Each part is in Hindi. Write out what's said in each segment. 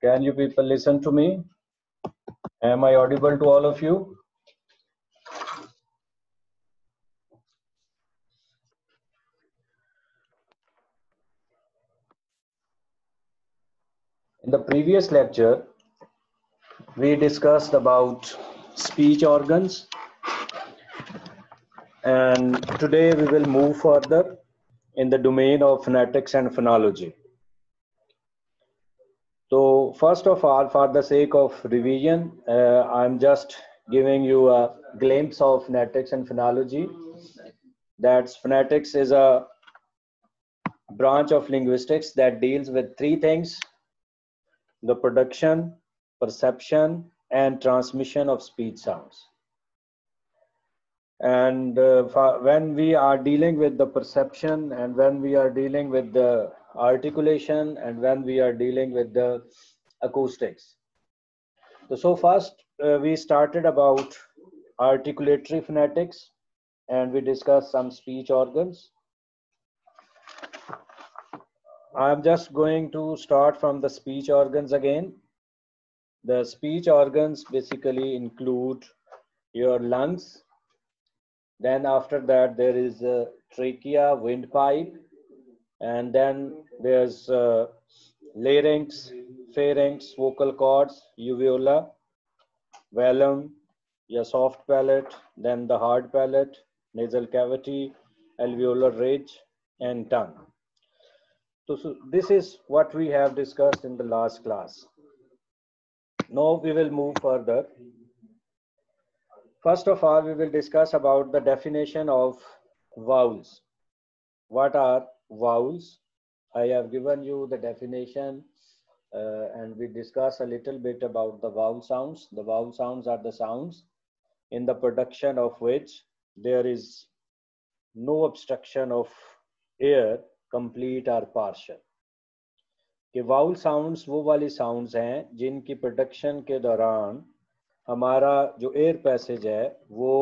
Can you people listen to me? Am I audible to all of you? In the previous lecture, we discussed about speech organs, and today we will move further in the domain of phonetics and phonology. So first of all, for the sake of revision, I'm just giving you a glimpse of phonetics and phonology. That phonetics is a branch of linguistics that deals with three things: the production, perception, and transmission of speech sounds. And when we are dealing with the perception, and when we are dealing with the articulation, and when we are dealing with the acoustics. So first, we started about articulatory phonetics, and we discussed some speech organs. I'm just going to start from the speech organs again. The speech organs basically include your lungs. Then after that, there is a trachea, windpipe, and then there's larynx, pharynx, vocal cords, uvula, velum, your soft palate, then the hard palate, nasal cavity, alveolar ridge, and tongue. So this is what we have discussed in the last class. Now we will move further. First of all, we will discuss about the definition of vowels. What are vowels? I have given you the definition and we discuss a little bit about the vowel sounds. The vowel sounds are the sounds in the production of which there is no obstruction of air, complete or partial. कि वाउल साउंड्स वो वाली साउंड्स हैं जिनकी प्रोडक्शन के दौरान हमारा जो एयर पैसेज है वो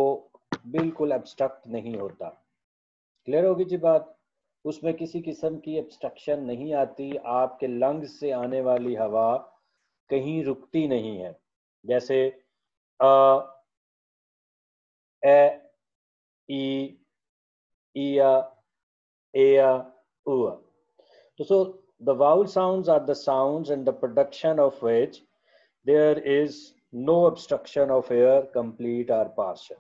बिल्कुल एब्स्ट्रक्ट नहीं होता. क्लियर होगी जी बात? उसमें किसी किस्म की एब्स्ट्रक्शन नहीं आती. आपके लंग्स से आने वाली हवा कहीं रुकती नहीं है. जैसे अ, ए, ई, इया, एया, उआ. So the vowel sounds are the sounds in the production of which there is no obstruction of air, complete or partial.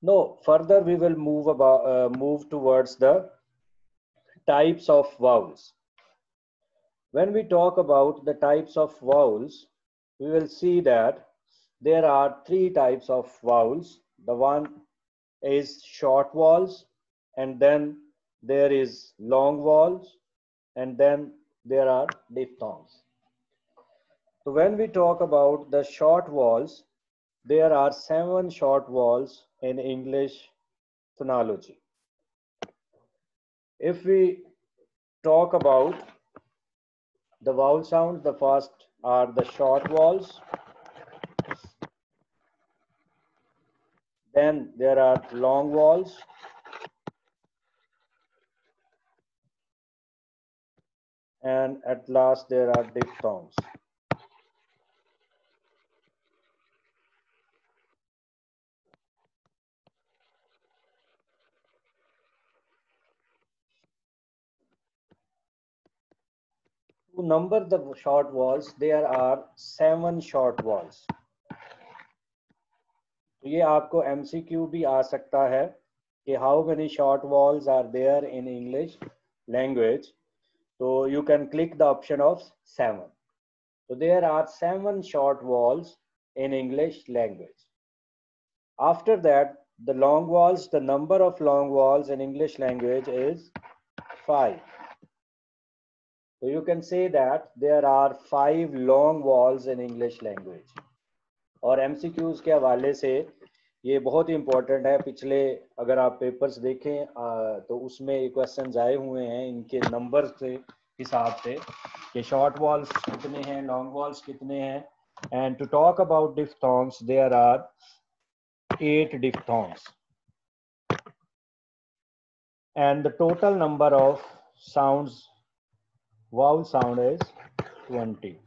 Now, further we will move towards the types of vowels. When we talk about the types of vowels, we will see that there are three types of vowels. The one is short vowels, and then there is long vowels, and then there are diphthongs. So when we talk about the short vowels, there are 7 short vowels in English phonology. If we talk about the vowel sounds, the first are the short vowels. Then there are long vowels. And at last there are diphthongs. To number the short vowels, there are 7 short vowels. तो ये आपको MCQ भी आ सकता है कि how many short vowels are there in English language. So you can click the option of 7. So there are 7 short vowels in English language. After that, the long vowels, the number of long vowels in English language is 5. So you can say that there are 5 long vowels in English language. और MCQs के हवाले से ये बहुत ही इम्पोर्टेंट है. पिछले अगर आप पेपर्स देखें तो उसमें ये क्वेश्चंस आए हुए हैं इनके नंबर से हिसाब से कि शॉर्ट वॉल्स कितने हैं, लॉन्ग वॉल्स कितने हैं. And to talk about diphthongs, there are 8 diphthongs, and the total number of sounds, vowel sound, is 20.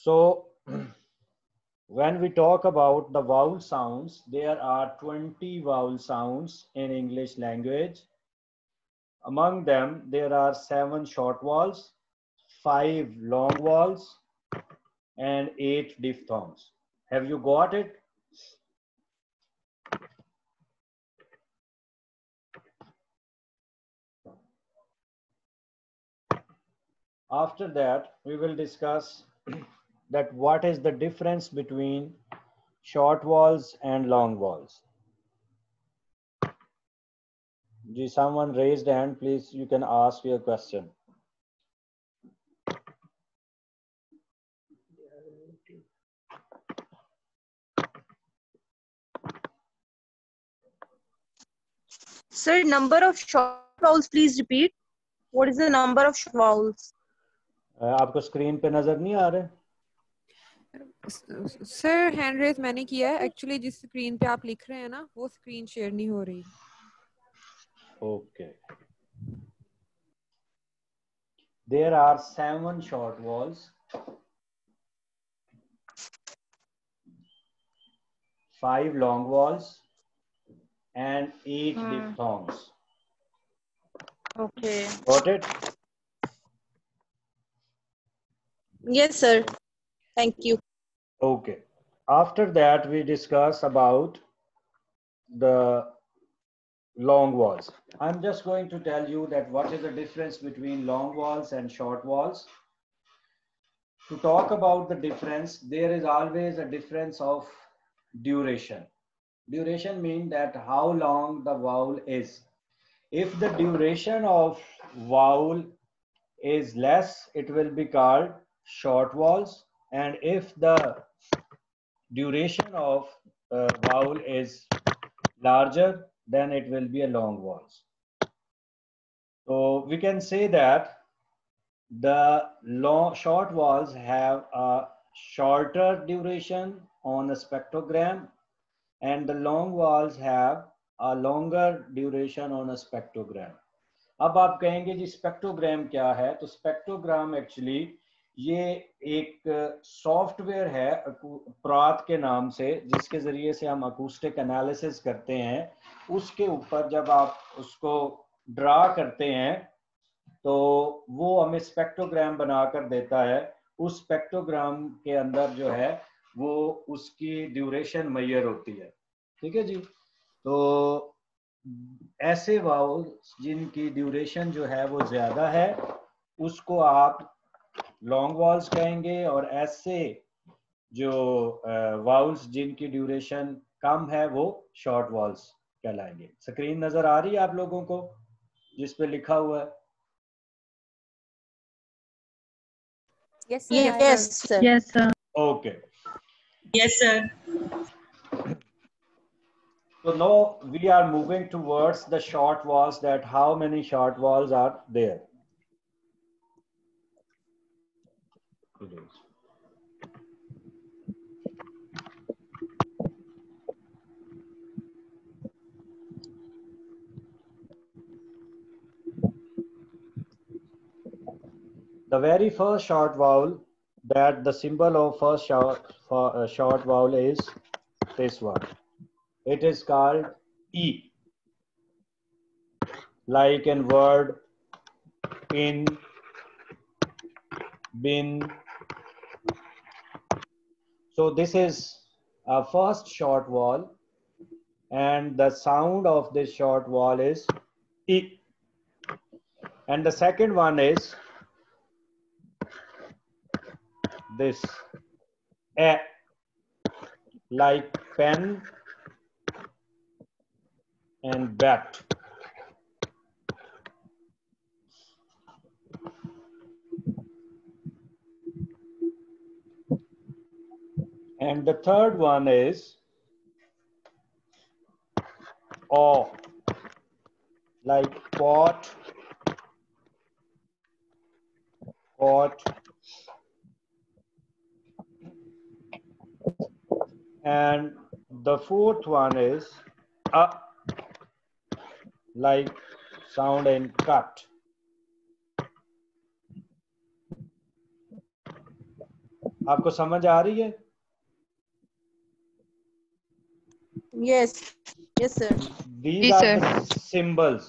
So when we talk about the vowel sounds, there are 20 vowel sounds in English language. Among them, there are 7 short vowels, 5 long vowels, and 8 diphthongs. Have you got it? After that, we will discuss that what is the difference between short vowels and long vowels. Someone raised hand, please, you can ask your question. Sir, number of short vowels, please repeat. What is the number of short vowels? आपको स्क्रीन पे नजर नहीं आ रहे? सर हैंड रेज मैंने किया है, एक्चुअली जिस स्क्रीन पे आप लिख रहे हैं ना वो स्क्रीन शेयर नहीं हो रही. Okay. There are 7 short vowels, 5 long vowels, and 8 diphthongs. Okay. Got it? Yes, sir. Thank you. Okay. After that, we discuss about the long vowels. I'm just going to tell you that what is the difference between long vowels and short vowels. To talk about the difference, there is always a difference of duration. Duration means that how long the vowel is. If the duration of vowel is less, it will be called short vowels. And if the duration of vowel is larger, then it will be a long vowels. So we can say that the short vowels have a shorter duration on a spectrogram, and the long vowels have a longer duration on a spectrogram. अब आप कहेंगे जी स्पेक्ट्रोग्राम क्या है? तो स्पेक्ट्रोग्राम एक्चुअली ये एक सॉफ्टवेयर है प्रात के नाम से, जिसके जरिए से हम अकूस्टिक एनालिसिस करते हैं. उसके ऊपर जब आप उसको ड्रा करते हैं तो वो हमें स्पेक्ट्रोग्राम बनाकर देता है. उस स्पेक्ट्रोग्राम के अंदर जो है वो उसकी ड्यूरेशन मेजर होती है. ठीक है जी. तो ऐसे वाउल्स जिनकी ड्यूरेशन जो है वो ज्यादा है उसको आप लॉन्ग वाउल्स कहेंगे, और ऐसे जो वाउल्स जिनकी ड्यूरेशन कम है वो शॉर्ट वाउल्स कहलाएंगे. स्क्रीन नजर आ रही है आप लोगों को जिस पे लिखा हुआ है? Yes, sir. Yes, sir. Yes, sir. Okay. Yes, sir. So now we are moving towards the short vowels, that how many short vowels are there. The very first short vowel, that the symbol of first short vowel is this one. It is called E. Like in word, in, bin. So this is a first short vowel, and the sound of this short vowel is E. And the second one is this, A, like pen and bat. And the third one is O, like pot, pot. And the fourth one is A, like sound in cut. आपको समझ आ रही है? Yes. Yes, sir. These are the symbols.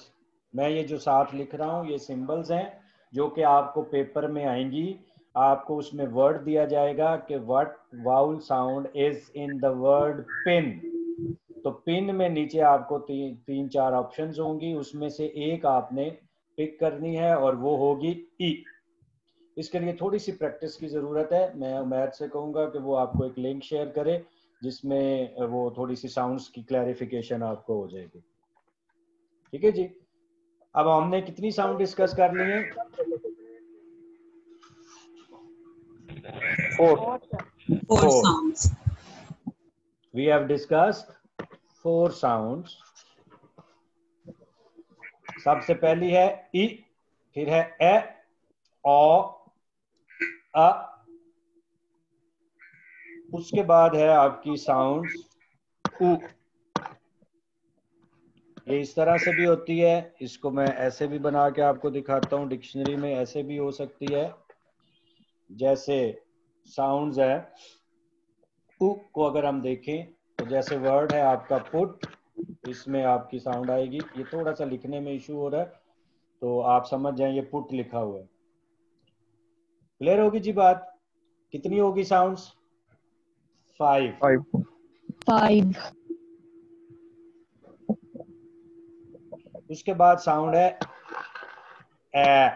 मैं ये जो साथ लिख रहा हूँ ये सिंबल्स हैं जो कि आपको पेपर में आएंगी। आपको उसमें वर्ड दिया जाएगा कि what vowel sound is in the word pin. तो पिन में नीचे आपको तीन चार ऑप्शंस होंगी, उसमें से एक आपने पिक करनी है और वो होगी ई। इसके लिए थोड़ी सी प्रैक्टिस की ज़रूरत है। मैं उमैद से कहूँगा कि वो आपको एक लिंक शेयर करे जिसमें वो थोड़ी सी साउंड्स की क्लैरिफिकेशन आपको हो जाएगी। ठीक है जी। अब हमने कितनी साउंड डिस्कस कर ली है? 4 sounds. We have discussed 4 sounds. सबसे पहली है ई, फिर है ए, ओ, अ, उसके बाद है आपकी साउंड्स उ। ये इस तरह से भी होती है, इसको मैं ऐसे भी बना के आपको दिखाता हूँ। डिक्शनरी में ऐसे भी हो सकती है। जैसे साउंड्स है उ को अगर हम देखें तो जैसे वर्ड है आपका पुट, इसमें आपकी साउंड आएगी। ये थोड़ा सा लिखने में इशू हो रहा है तो आप समझ जाएं ये पुट लिखा हुआ है। क्लियर होगी जी बात? कितनी होगी साउंड्स? 5। उसके बाद साउंड है ए,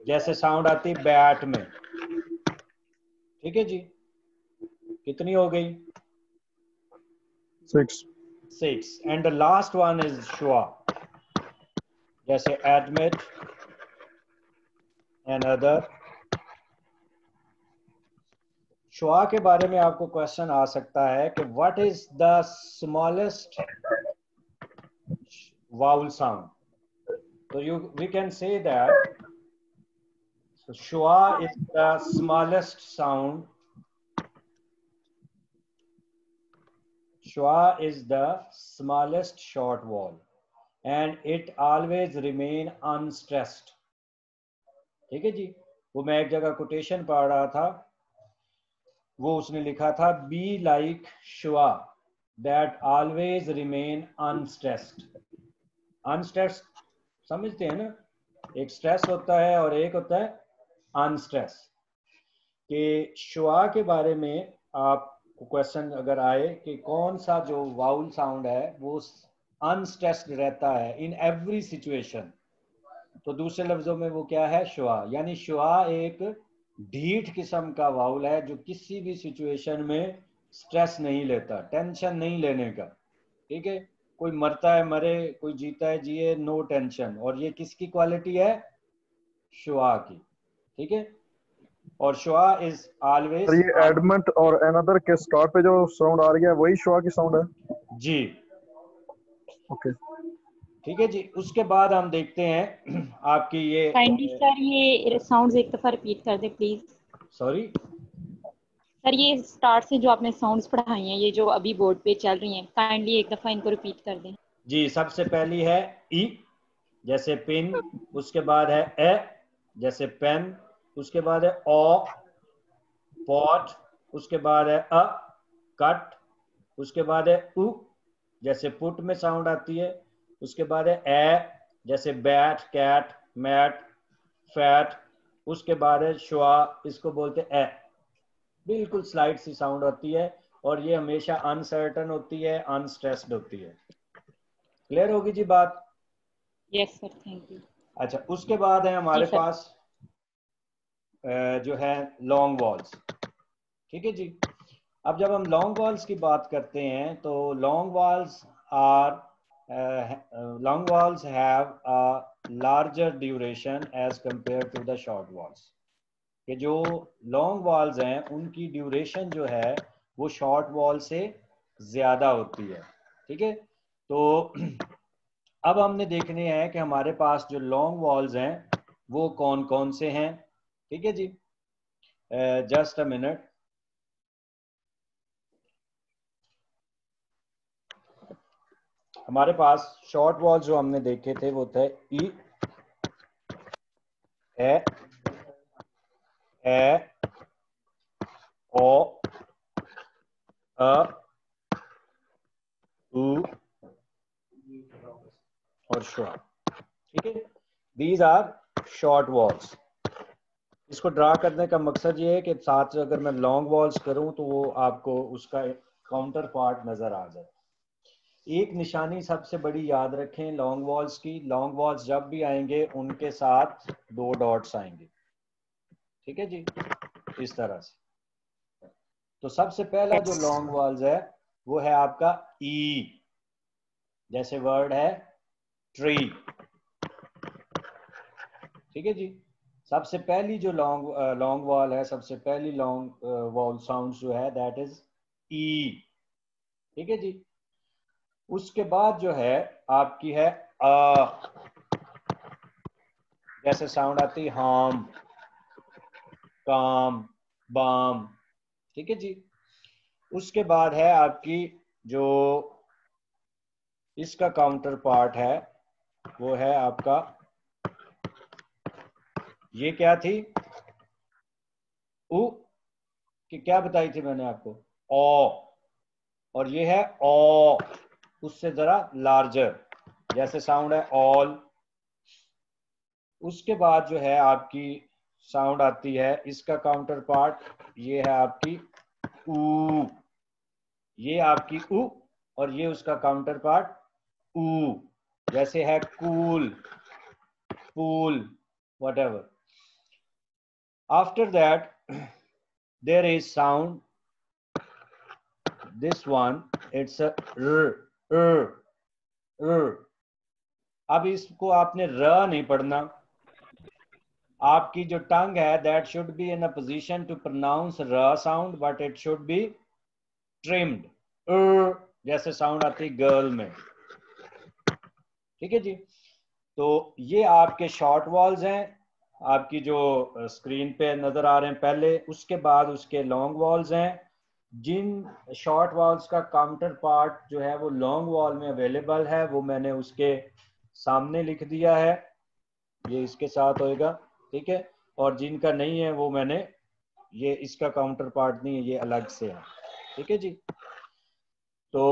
जैसे साउंड आती है बैट में। ठीक है जी। कितनी हो गई? 6। And the last one is schwa, जैसे एडमिट एंड अदर। श्वा के बारे में आपको क्वेश्चन आ सकता है कि what is the smallest vowel sound. तो we can say that schwa is the smallest sound. Schwa is the smallest short vowel and it always remain unstressed. ठीक है जी। वो मैं एक जगह कोटेशन पढ़ रहा था, वो उसने लिखा था be like Schwa that always remain unstressed. Unstressed समझते हैं ना? एक स्ट्रेस होता है और एक होता है अनस्ट्रेस। कि श्वा के बारे में आप क्वेश्चन अगर आए कि कौन सा जो वाउल साउंड है वो अनस्ट्रेस्ड रहता है इन एवरी सिचुएशन, तो दूसरे लफ्जों में वो क्या है? श्वा। यानी श्वा एक ढीठ किस्म का वाउल है जो किसी भी सिचुएशन में स्ट्रेस नहीं लेता, टेंशन नहीं लेने का। ठीक है, कोई मरता है मरे, कोई जीता है जिए, नो टेंशन। और ये किसकी क्वालिटी है? श्वा की। ठीक है। और श्वा इज ऑलवेज। ये एडमेंट और अनदर के स्टार्ट पे जो साउंड आ रही है वही श्वा की साउंड है जी। ओके ठीक है जी। उसके बाद हम देखते हैं आपकी ये काइंडली सर ये साउंड्स एक दफा रिपीट कर दे प्लीज। सॉरी सर ये स्टार्ट से जो आपने साउंड्स पढ़ाई हैं ये जो अभी बोर्ड पे चल रही हैं, काइंडली एक दफा इनको रिपीट कर दें जी। सबसे पहली है ई, जैसे पिन। उसके बाद है ए, जैसे पेन। उसके बाद है ओ, पॉट। उसके बाद है अ, कट। उसके बाद है उ, जैसे पुट में साउंड आती है। उसके बाद है ए, जैसे बैट, कैट, मैट, फैट। उसके बाद है श्वा, इसको बोलते ए। बिल्कुल स्लाइड सी साउंड होती है और ये हमेशा अनसर्टन होती है, अनस्ट्रेस्ड होती है। क्लियर होगी जी बात? Yes sir, thank you. अच्छा, उसके बाद है हमारे पास जो है लॉन्ग वॉल्स। ठीक है जी। अब जब हम लॉन्ग वॉल्स की बात करते हैं तो long vowels have a larger duration as compare to the short vowels. कि जो लॉन्ग वॉल्स हैं उनकी ड्यूरेशन जो है वो शॉर्ट वॉल से ज्यादा होती है। ठीक है। तो अब हमने देखने हैं कि हमारे पास जो लॉन्ग वॉल्स हैं वो कौन कौन से हैं। ठीक है जी। Just a minute. हमारे पास शॉर्ट वॉल्स जो हमने देखे थे वो थे ई, ए, ए, ओ, अ, उ और श्वा। ठीक है, दीज आर शॉर्ट वॉल्स। इसको ड्रा करने का मकसद ये है कि साथ अगर मैं लॉन्ग वॉल्स करूं तो वो आपको उसका काउंटर पार्ट नजर आ जाए। एक निशानी सबसे बड़ी याद रखें लॉन्ग वॉल्स की, लॉन्ग वॉल्स जब भी आएंगे उनके साथ 2 डॉट्स आएंगे। ठीक है जी, इस तरह से। तो सबसे पहला जो लॉन्ग वॉल्स है वो है आपका ई, जैसे वर्ड है ट्री। ठीक है जी, सबसे पहली जो लॉन्ग वॉल है, सबसे पहली लॉन्ग वॉल साउंड जो है दैट इज ई। ठीक है जी, उसके बाद जो है आपकी है अ, जैसे साउंड आती है हार्म, काम, बाम। ठीक है जी, उसके बाद है आपकी जो इसका काउंटर पार्ट है वो है आपका, ये क्या थी, उ कि क्या बताई थी मैंने आपको, ओ, और ये है ओ, उससे जरा लार्जर, जैसे साउंड है ऑल। उसके बाद जो है आपकी साउंड आती है, इसका काउंटर पार्ट ये है आपकी ऊ, ये आपकी ऊ, और ये उसका काउंटर पार्ट ऊ, जैसे है cool, pool, whatever. After that there is sound, this one it's a r, r. अब इसको आपने र नहीं पढ़ना, आपकी जो टंग है that should be in a position to pronounce r sound but it should be trimmed, जैसे साउंड आती है गर्ल में। ठीक है जी, तो ये आपके शॉर्ट वॉल्स हैं आपकी जो स्क्रीन पे नजर आ रहे हैं पहले। उसके बाद उसके लॉन्ग वॉल्स हैं, जिन शॉर्ट वॉल्स का काउंटर पार्ट जो है वो लॉन्ग वॉल में अवेलेबल है वो मैंने उसके सामने लिख दिया है, ये इसके साथ होएगा। ठीक है, और जिनका नहीं है वो मैंने, ये इसका काउंटर पार्ट नहीं है, ये अलग से है। ठीक है जी, तो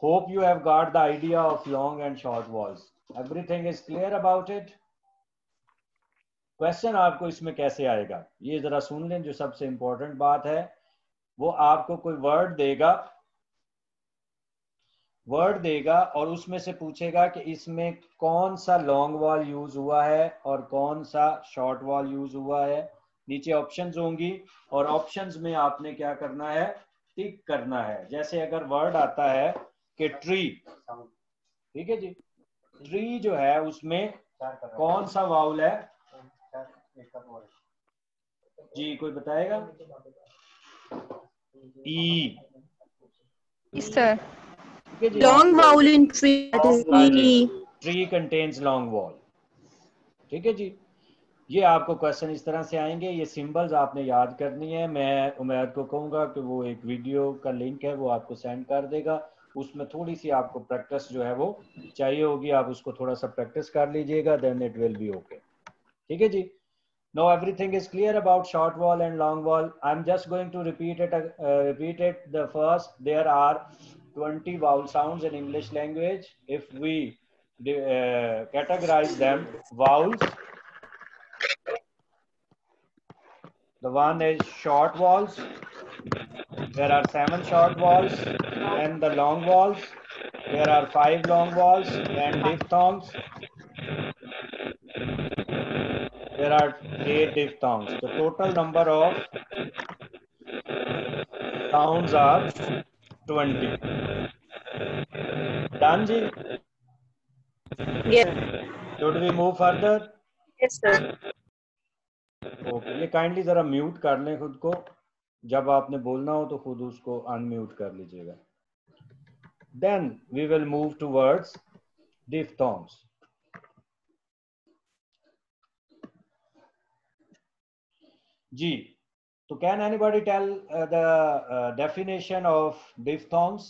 hope you have got the idea of long and short walls. Everything is clear about it. Question आपको इसमें कैसे आएगा ये जरा सुन लें। जो सबसे इंपॉर्टेंट बात है वो आपको कोई वर्ड देगा और उसमें से पूछेगा कि इसमें कौन सा लॉन्ग वॉल यूज हुआ है और कौन सा शॉर्ट वॉल यूज हुआ है। नीचे ऑप्शंस होंगी और ऑप्शंस में आपने क्या करना है, टिक करना है। जैसे अगर वर्ड आता है कि ट्री, ठीक है जी, ट्री जो है उसमें कौन सा वाउल है जी, कोई बताएगा? ई, Sir. ठीक है जी, Long vowel in tree, that is E. Tree contains long wall. ठीक है जी, ये आपको क्वेश्चन इस तरह से आएंगे, ये सिंबल्स आपने याद करनी है। मैं उमैद को कहूंगा कि वो एक वीडियो का लिंक है वो आपको सेंड कर देगा, उसमें थोड़ी सी आपको प्रैक्टिस जो है वो चाहिए होगी, आप उसको थोड़ा सा प्रैक्टिस कर लीजिएगा, then it will be okay. ठीक है जी, now everything is clear about short vowel and long vowel. I'm just going to repeat it the first. There are 20 vowel sounds in English language. If we categorize them, vowels, the one is short vowels. There are 7 short vowels, and the long vowels, there are 5 long vowels, and diphthongs, there are 8 diphthongs. The total number of sounds are 20. Done ji? Yes. Should we move further? Yes, sir. Okay, ये काइंडली जरा म्यूट कर लें खुद को, जब आपने बोलना हो तो खुद उसको अनम्यूट कर लीजिएगा। Then we will move towards diphthongs. जी, तो can anybody tell the definition of diphthongs?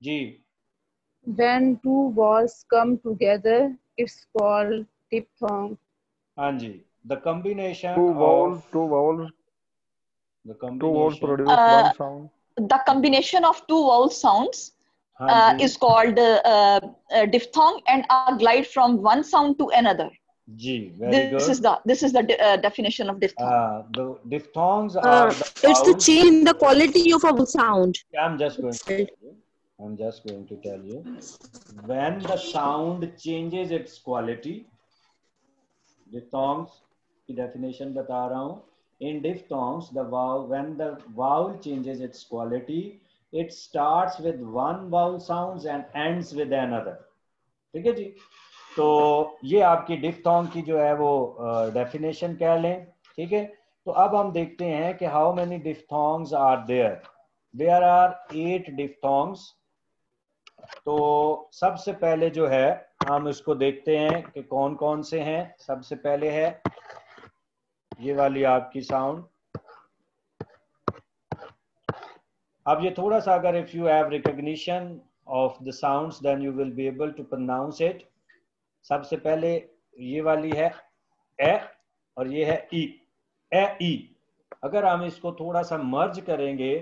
जी, When two walls come together, it's called diphthong. हाँ जी, the combination Two vowels, of two vowels, the two vowels combination. produce one sound. The combination of two vowel sounds हाँ जी is called diphthong and a glide from one sound to another. Ji, very This is good. the definition of diphthong. The diphthongs are the It's the vowels. change in the quality of a sound. I'm just going to tell you. I'm just going to tell you. When the sound changes its quality, diphthongs की definition बता रहा हूँ. In diphthongs, when the vowel changes its quality, it starts with one vowel sounds and ends with another. ठीक है जी. तो ये आपकी डिफ्थोंग की जो है वो डेफिनेशन कह लें. ठीक है. तो अब हम देखते हैं कि how many diphthongs are there. There are 8 diphthongs. तो सबसे पहले जो है हम इसको देखते हैं कि कौन कौन से हैं. सबसे पहले है ये वाली आपकी साउंड. अब ये थोड़ा सा अगर if you have recognition of the sounds then you will be able to pronounce it. सबसे पहले ये वाली है ए और ये है ई. ए ई. अगर हम इसको थोड़ा सा मर्ज करेंगे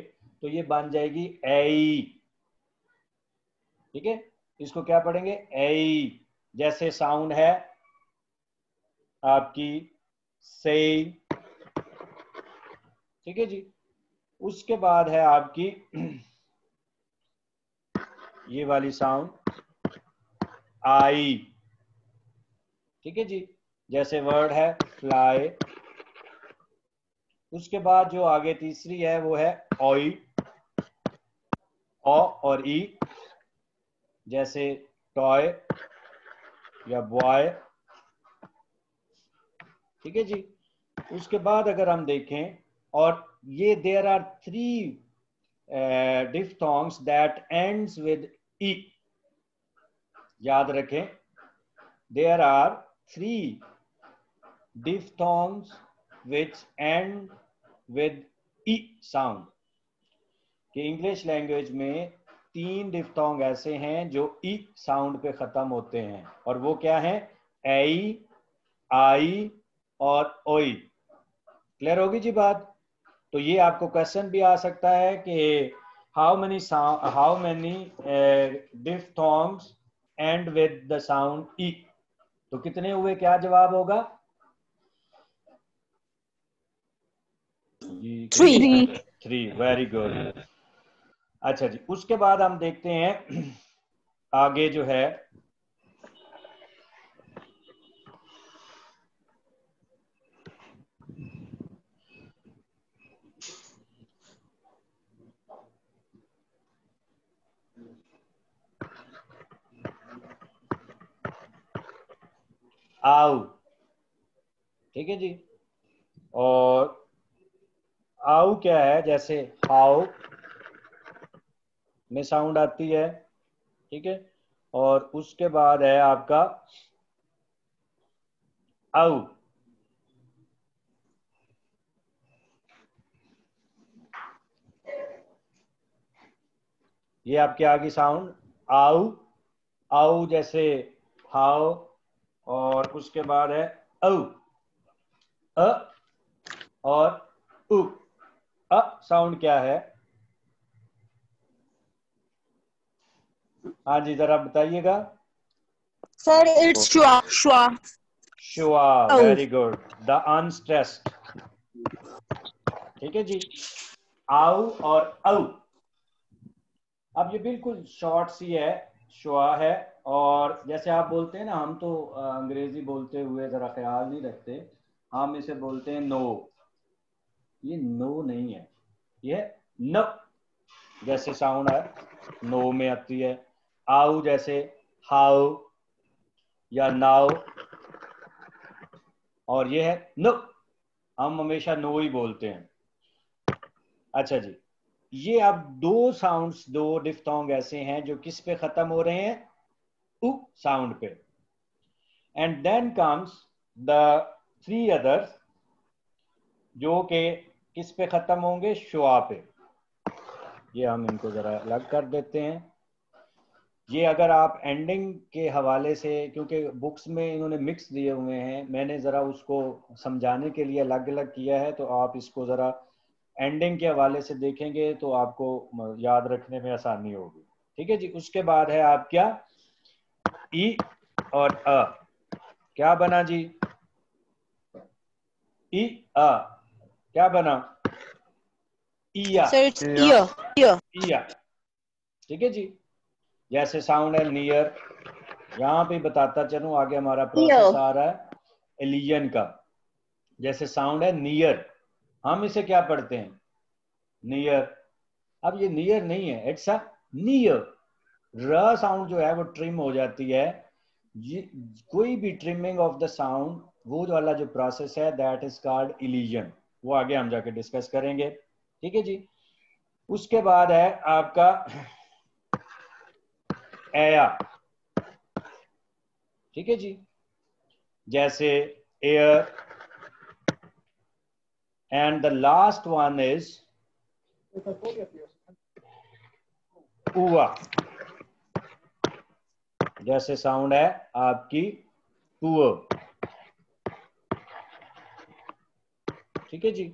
तो ये बन जाएगी ए. ठीक है. इसको क्या पढ़ेंगे? ए. जैसे साउंड है आपकी से. ठीक है जी. उसके बाद है आपकी ये वाली साउंड आई. ठीक है जी. जैसे वर्ड है फ्लाई. उसके बाद जो आगे तीसरी है वो है ओई. ओ और ई. जैसे टॉय या बॉय. ठीक है जी. उसके बाद अगर हम देखें और ये there are 3 diphthongs that ends with e. याद रखें there are 3 diphthongs which end with e sound. कि इंग्लिश लैंग्वेज में 3 डिफ्थोंग ऐसे हैं जो ई साउंड पे खत्म होते हैं. और वो क्या है? ए, आई और ओई. क्लियर होगी जी बात? तो ये आपको क्वेश्चन भी आ सकता है कि how many diphthongs and with the sound E. तो कितने हुए? क्या जवाब होगा? 3. Very good. अच्छा जी. उसके बाद हम देखते हैं आगे जो है आउ. ठीक है जी. और आउ क्या है? जैसे हाउ में साउंड आती है. ठीक है. और उसके बाद है आपका आउ. ये आपके आगे साउंड आउ. आउ जैसे हाउ. और उसके बाद है औ. अ और उ. अ साउंड क्या है? हाँ जी, जरा बताइएगा. Sir, it's schwa. Schwa. शुआ. औ. Very good. The unstressed. ठीक है जी. आउ और औ. अब ये बिल्कुल शॉर्ट सी है. शुआ है. और जैसे आप बोलते हैं ना, हम तो अंग्रेजी बोलते हुए जरा ख्याल नहीं रखते. हम इसे बोलते हैं नो. ये नो नहीं है, ये न. जैसे साउंड है नो में आती है. आउ जैसे हाउ या नाउ. और ये है नो. हम हमेशा नो ही बोलते हैं. अच्छा जी. ये अब 2 साउंड्स, 2 डिफ्थोंग ऐसे हैं जो किस पे खत्म हो रहे हैं? उ साउंड पे. And then comes the 3 others जो के किस पे खत्म होंगे? शुआ पे. ये हम इनको जरा अलग कर देते हैं. ये अगर आप एंडिंग के हवाले से, क्योंकि बुक्स में इन्होंने मिक्स दिए हुए हैं, मैंने ज़रा उसको समझाने के लिए अलग अलग किया है, तो आप इसको ज़रा एंडिंग के हवाले से देखेंगे तो आपको याद रखने में आसानी होगी। ठीक है जी। उसके बाद है आप क्या, ई और अ। क्या बना जी, ई अ, क्या बना, इया। Sir, it's ear. Ear. इया। ठीक है जी। जैसे साउंड है नियर, यहाँ पे बताता चलूं, आगे हमारा प्रोसेस आ रहा है एलियन का। जैसे साउंड है नियर, हम इसे क्या पढ़ते हैं, नियर। अब ये नियर नहीं है, it's a near. R sound जो है वो ट्रिम हो जाती है। कोई भी ट्रिमिंग ऑफ द साउंड, वो वाला जो प्रोसेस है, दैट इज कॉल्ड इलिजन। वो आगे हम जाके डिस्कस करेंगे। ठीक है जी। उसके बाद है आपका एया। ठीक है जी। जैसे air, and the last one is उआ। जैसे साउंड है आपकी पुअर। ठीक है जी।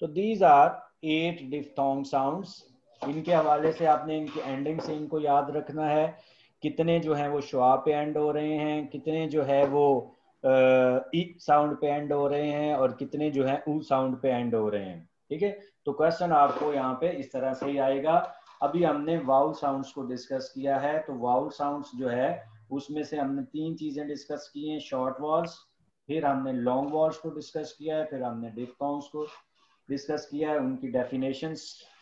तो दीज आर 8 डिफ्थोंग साउंड्स। इनके हवाले से आपने इनकी एंडिंग से इनको याद रखना है, कितने जो है वो श्वा पे एंड हो रहे हैं, कितने जो है वो ई साउंड पे एंड हो रहे हैं, और कितने जो है ऊ साउंड पे एंड हो रहे हैं। ठीक है। तो क्वेश्चन आपको यहाँ पे इस तरह से ही आएगा। अभी हमने वाउल साउंड्स को डिस्कस किया है, तो वाउल साउंड्स जो है उसमें से हमने 3 चीजें डिस्कस की हैं, शॉर्ट वॉल्स, फिर हमने लॉन्ग वॉल्स को डिस्कस किया है, फिर हमने डिफ्थोंग्स को डिस्कस किया है, उनकी डेफिनेशंस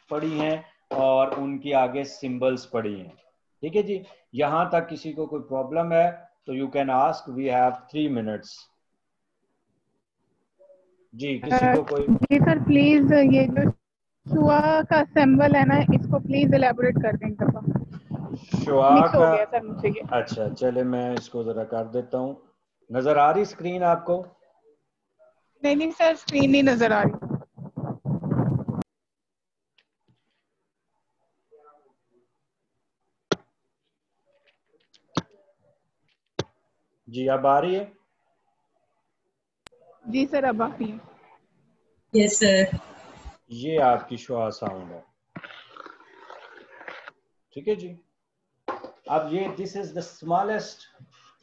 पढ़ी हैं, और उनकी आगे सिंबल्स पढ़ी हैं। ठीक है जी। यहां तक किसी को कोई प्रॉब्लम है तो you can ask, we have 3 minutes. जी, किसी को कोई। जी सर प्लीज ये जो शुआ का सिंबल है ना, इसको प्लीज इलेबोरेट कर दें एक दफा। शुआ मिक्स हो का, गया सर मुझसे ये। अच्छा चले मैं इसको जरा कर देता हूँ। नजर आ रही स्क्रीन आपको? नहीं सर, स्क्रीन नहीं नजर आ रही। जी, अब आ रही है? जी सर अब आ रही है। Yes sir. ये आपकी शुआ साउंड है। ठीक है जी। अब ये, this is the smallest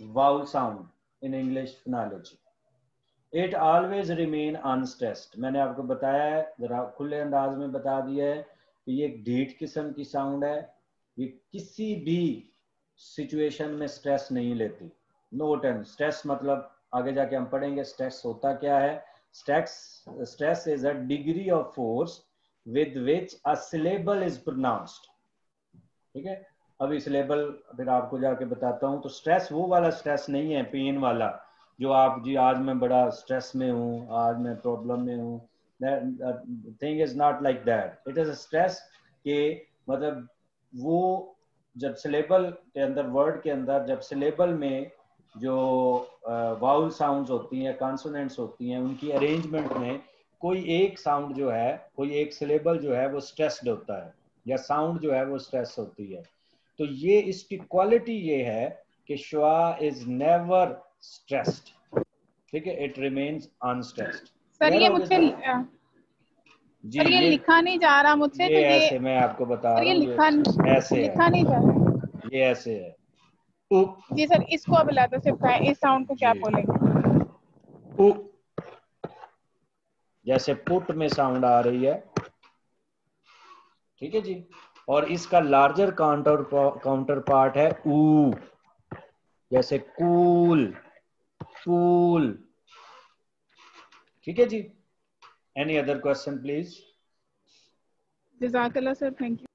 vowel sound in English phonology. It always remain unstressed. मैंने आपको बताया है, जरा खुले अंदाज में बता दिया है कि ये एक ढीठ किस्म की साउंड है। ये किसी भी सिचुएशन में स्ट्रेस नहीं लेती। नोट एंड स्ट्रेस मतलब आगे जाके हम पढ़ेंगे स्ट्रेस होता क्या है। Stress is a degree of force with which a syllable is pronounced. ठीक है। अभी सिलेबल फिर आपको जाके बताता हूँ। तो स्ट्रेस वो वाला स्ट्रेस नहीं है, पेन वाला, जो आप जी आज मैं बड़ा स्ट्रेस में हूँ, आज मैं प्रॉब्लम में हूँ। Thing is not like that. It is a stress के मतलब वो जब सिलेबल के अंदर, वर्ड के अंदर जब सिलेबल में जो वाउल साउंड्स होती हैं, कॉन्सोनेंट्स होती हैं, उनकी अरेंजमेंट में कोई एक साउंड जो है, कोई एक सिलेबल जो है वो स्ट्रेस्ड होता है, या साउंड जो है वो स्ट्रेस होती है। तो ये इसकी क्वालिटी ये है कि श्वा इज नेवर स्ट्रेस्ड। ठीक है, इट रिमेन्स अनस्ट्रेस्ड। सर ये मुझसे जी, सर ये लिखा नहीं जा रहा मुझसे, ये तो ये ऐसे मैं आपको बता सर रहा ये हूँ, ऐसे लिखा है, नहीं जा रहा। ये ऐसे है। उ, जी सर, इसको अब लाते सिखाएं, इस साउंड को क्या जी, बोलेंगे? उ, जैसे पुट में साउंड आ रही है। ठीक है जी। और इसका लार्जर काउंटर पार्ट है ऊ, जैसे कूल, कूल। ठीक है जी। Any other question please? जज़ाकल्लाह sir, thank you.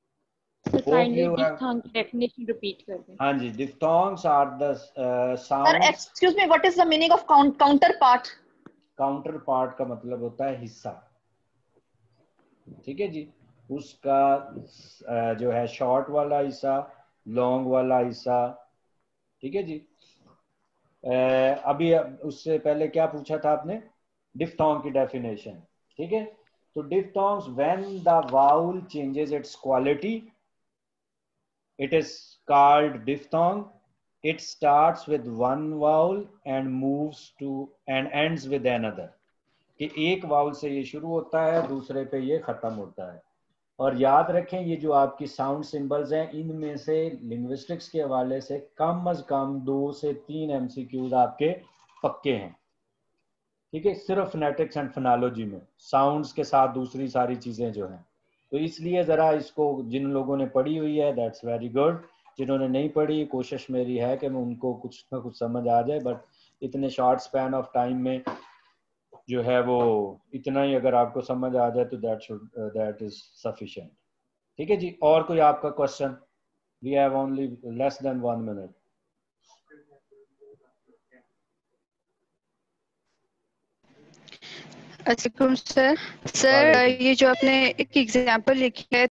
Sir kindly diphthong की डेफिनेशन रिपीट कर दें। हाँ जी, diphthongs are the sir sounds. Excuse me, what is the meaning of counter part? Counter part का मतलब होता है हिस्सा। ठीक है जी। उसका जो है शॉर्ट वाला हिस्सा, लॉन्ग वाला हिस्सा। ठीक है जी। अभी उससे पहले क्या पूछा था आपने? डिफ्थोंग की डेफिनेशन। ठीक है। तो diphthongs when the vowel changes it's quality, It is called diphthong. It starts with one vowel and moves to and ends with another. कि एक वाउल से ये शुरू होता है, दूसरे पे ये खत्म होता है. और याद रखें ये जो आपकी साउंड सिंबल्स हैं, इनमें से लिंग्विस्टिक्स के हवाले से कम अज कम 2 से 3 MCQs आपके पक्के हैं. ठीक है, सिर्फ फोनेटिक्स एंड फोनोलॉजी में, साउंड्स के साथ दूसरी सारी चीजें जो हैं. तो इसलिए जरा इसको जिन लोगों ने पढ़ी हुई है दैट्स वेरी गुड, जिन्होंने नहीं पढ़ी कोशिश मेरी है कि मैं उनको कुछ ना कुछ समझ आ जाए, बट इतने शॉर्ट स्पैन ऑफ टाइम में जो है वो इतना ही अगर आपको समझ आ जाए तो दैट इज सफिशिएंट. ठीक है जी, और कोई आपका question? We have only less than 1 minute. Sir ये जो आपने एक एग्जांपल लिखी है